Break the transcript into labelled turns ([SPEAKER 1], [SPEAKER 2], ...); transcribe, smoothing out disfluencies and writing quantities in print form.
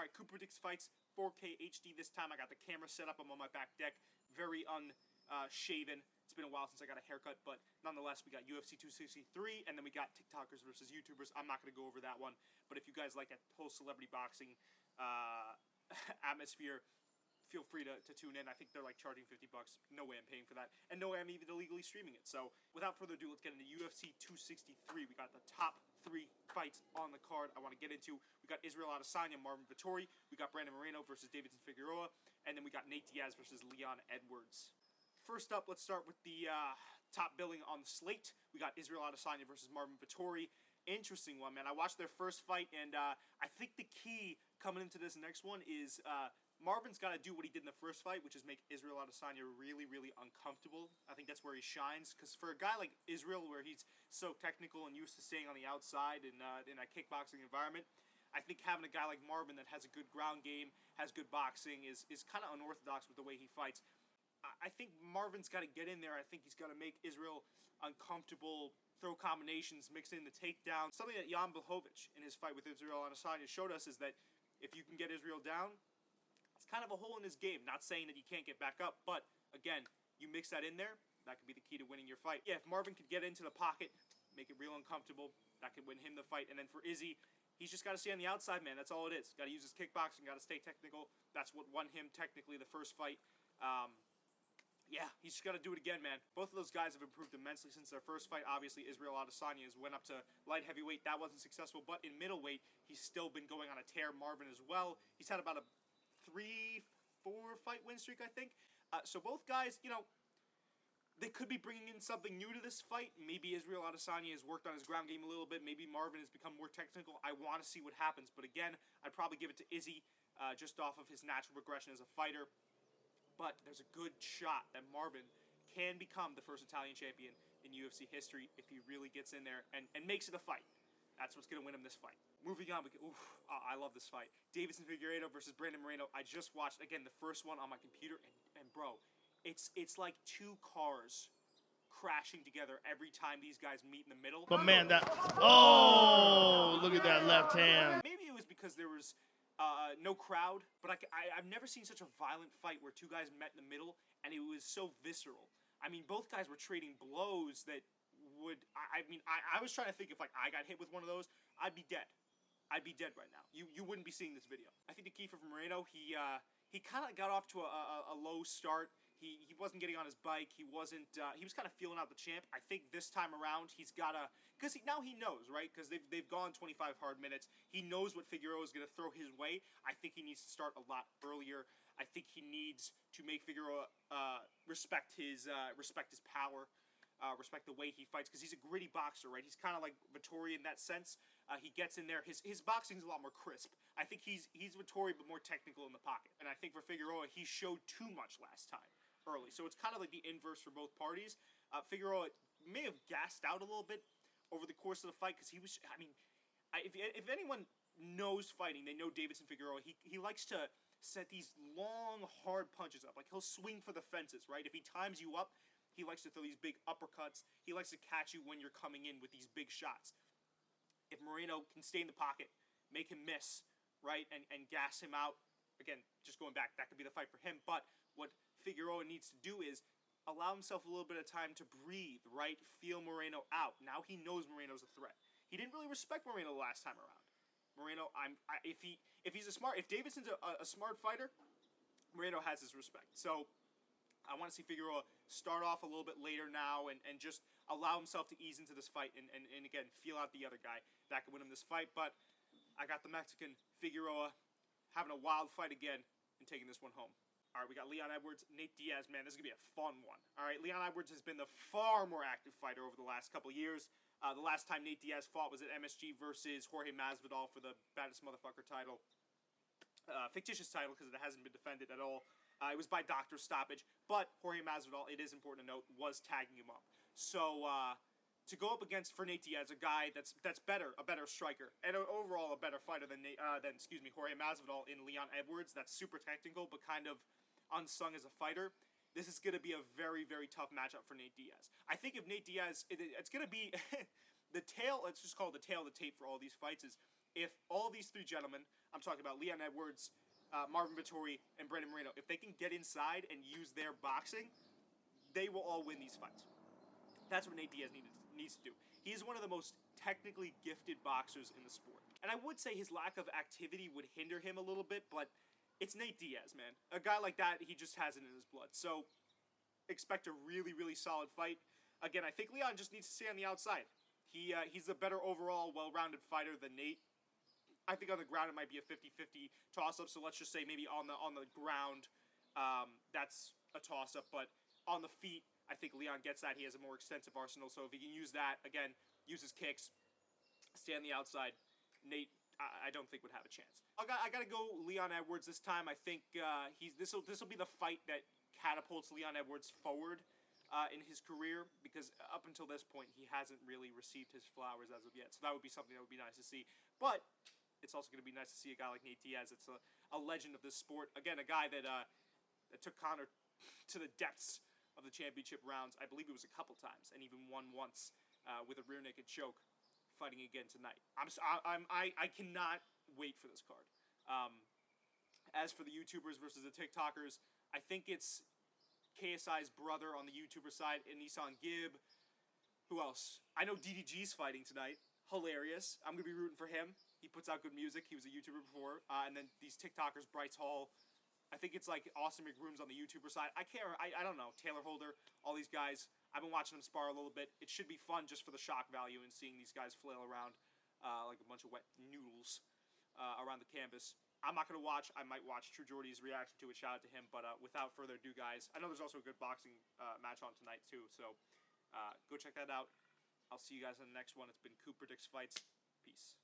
[SPEAKER 1] right, Coop predicts fights, 4K HD this time. I got the camera set up. I'm on my back deck, very unshaven. It's been a while since I got a haircut, but nonetheless, we got UFC 263, and then we got TikTokers versus YouTubers. I'm not going to go over that one, but if you guys like that whole celebrity boxing atmosphere, feel free to tune in. I think they're like charging $50. No way I'm paying for that, and no way I'm even illegally streaming it. So without further ado, let's get into UFC 263. We got the top 3 fights on the card I want to get into. We got Israel Adesanya, Marvin Vettori. We got Brandon Moreno versus Deiveson Figueroa, and then we got Nate Diaz versus Leon Edwards. First up, let's start with the top billing on the slate. We got Israel Adesanya versus Marvin Vettori. Interesting one, man. I watched their first fight, and I think the key coming into this next one is Marvin's got to do what he did in the first fight, which is make Israel Adesanya really, really uncomfortable. I think that's where he shines, because for a guy like Israel, where he's so technical and used to staying on the outside in a kickboxing environment, I think having a guy like Marvin that has a good ground game, has good boxing, is kind of unorthodox with the way he fights. I think Marvin's got to get in there. I think he's got to make Israel uncomfortable, throw combinations, mix in the takedown. Something that Jan Blachowicz in his fight with Israel Adesanya showed us is that if you can get Israel down, it's kind of a hole in his game. Not saying that you can't get back up, but again, you mix that in there, that could be the key to winning your fight. Yeah, if Marvin could get into the pocket, make it real uncomfortable, that could win him the fight. And then for Izzy, he's just got to stay on the outside, man. That's all it is. Got to use his kickboxing, got to stay technical. That's what won him technically the first fight. Yeah, he's just got to do it again, man. Both of those guys have improved immensely since their first fight. Obviously, Israel Adesanya has went up to light heavyweight. That wasn't successful, but in middleweight, he's still been going on a tear. Marvin as well. He's had about a 3-4 fight win streak, I think. So both guys, you know, they could be bringing in something new to this fight. Maybe Israel Adesanya has worked on his ground game a little bit. Maybe Marvin has become more technical. I want to see what happens. But again, I'd probably give it to Izzy just off of his natural progression as a fighter. But there's a good shot that Marvin can become the first Italian champion in UFC history if he really gets in there and makes it a fight. That's what's going to win him this fight. Moving on, I love this fight. Deiveson Figueroa versus Brandon Moreno. I just watched, again, the first one on my computer, and bro, it's like 2 cars crashing together every time these guys meet in the middle.
[SPEAKER 2] But man, look at that left hand.
[SPEAKER 1] Maybe it was because there was no crowd, but I've never seen such a violent fight where 2 guys met in the middle, and it was so visceral. I mean, both guys were trading blows that would, I was trying to think if like I got hit with one of those, I'd be dead. I'd be dead right now. You wouldn't be seeing this video. I think the key for Moreno, he kind of got off to a low start. He wasn't getting on his bike. He was kind of feeling out the champ. I think this time around he's gotta, because now he knows, right? Because they've gone 25 hard minutes. He knows what Figueroa is gonna throw his way. I think he needs to start a lot earlier. I think he needs to make Figueroa respect his power, respect the way he fights, because he's a gritty boxer, right? He's kind of like Vettori in that sense. He gets in there. His boxing's a lot more crisp. I think he's Vettori, but more technical in the pocket. And I think for Figueroa, he showed too much last time early. So it's kind of like the inverse for both parties. Figueroa may have gassed out a little bit over the course of the fight, because he was, I mean, if anyone knows fighting, they know Deiveson Figueroa. He likes to set these long, hard punches up. Like, he'll swing for the fences, right? If he times you up, he likes to throw these big uppercuts. He likes to catch you when you're coming in with these big shots. If Moreno can stay in the pocket, make him miss, right, and gas him out, again, just going back, that could be the fight for him. But what Figueroa needs to do is allow himself a little bit of time to breathe, right, feel Moreno out. Now he knows Moreno's a threat. He didn't really respect Moreno the last time around. Moreno, if Deiveson's a smart fighter, Moreno has his respect. So I want to see Figueroa start off a little bit later now and just allow himself to ease into this fight and again, feel out the other guy. That could win him this fight. But I got the Mexican Figueroa having a wild fight again and taking this one home. All right, we got Leon Edwards, Nate Diaz. Man, this is going to be a fun one. All right, Leon Edwards has been the far more active fighter over the last couple of years. The last time Nate Diaz fought was at MSG versus Jorge Masvidal for the baddest motherfucker title. Fictitious title because it hasn't been defended at all. It was by doctor stoppage, but Jorge Masvidal, it is important to note, was tagging him up. So to go up against for Nate Diaz, a guy that's better, a better striker, and overall a better fighter than Jorge Masvidal in Leon Edwards. That's super technical, but kind of unsung as a fighter. This is going to be a very, very tough matchup for Nate Diaz. I think if Nate Diaz, it's going to be the tail. Let's just call it the tail of the tape for all these fights. Is if all these 3 gentlemen, I'm talking about Leon Edwards, Marvin Vettori, and Brandon Moreno. If they can get inside and use their boxing, they will all win these fights. That's what Nate Diaz needs to do. He is one of the most technically gifted boxers in the sport. And I would say his lack of activity would hinder him a little bit, but it's Nate Diaz, man. A guy like that, he just has it in his blood. So expect a really, really solid fight. Again, I think Leon just needs to stay on the outside. He's the better overall, well-rounded fighter than Nate. I think on the ground it might be a 50-50 toss-up, so let's just say maybe on the ground that's a toss-up, but on the feet, I think Leon gets that. He has a more extensive arsenal, so if he can use that, again, use his kicks, stay on the outside, Nate, I don't think would have a chance. I got to go Leon Edwards this time. I think this will be the fight that catapults Leon Edwards forward in his career, because up until this point, he hasn't really received his flowers as of yet, so that would be something that would be nice to see. But it's also going to be nice to see a guy like Nate Diaz. It's a legend of this sport. Again, a guy that took Conor to the depths of the championship rounds. I believe it was a couple times, and even won once with a rear naked choke, fighting again tonight. I cannot wait for this card. As for the YouTubers versus the TikTokers, I think it's KSI's brother on the YouTuber side, and Nissan Gibb. Who else? I know DDG's fighting tonight. Hilarious. I'm going to be rooting for him. He puts out good music. He was a YouTuber before. And then these TikTokers, Bryce Hall. I think it's like Austin McBroom's on the YouTuber side. I don't know. Taylor Holder, all these guys. I've been watching them spar a little bit. It should be fun just for the shock value and seeing these guys flail around like a bunch of wet noodles around the canvas. I'm not going to watch. I might watch True Jordy's reaction to it. Shout out to him. But without further ado, guys, I know there's also a good boxing match on tonight, too. So go check that out. I'll see you guys in the next one. It's been Coop Predicts Fights. Peace.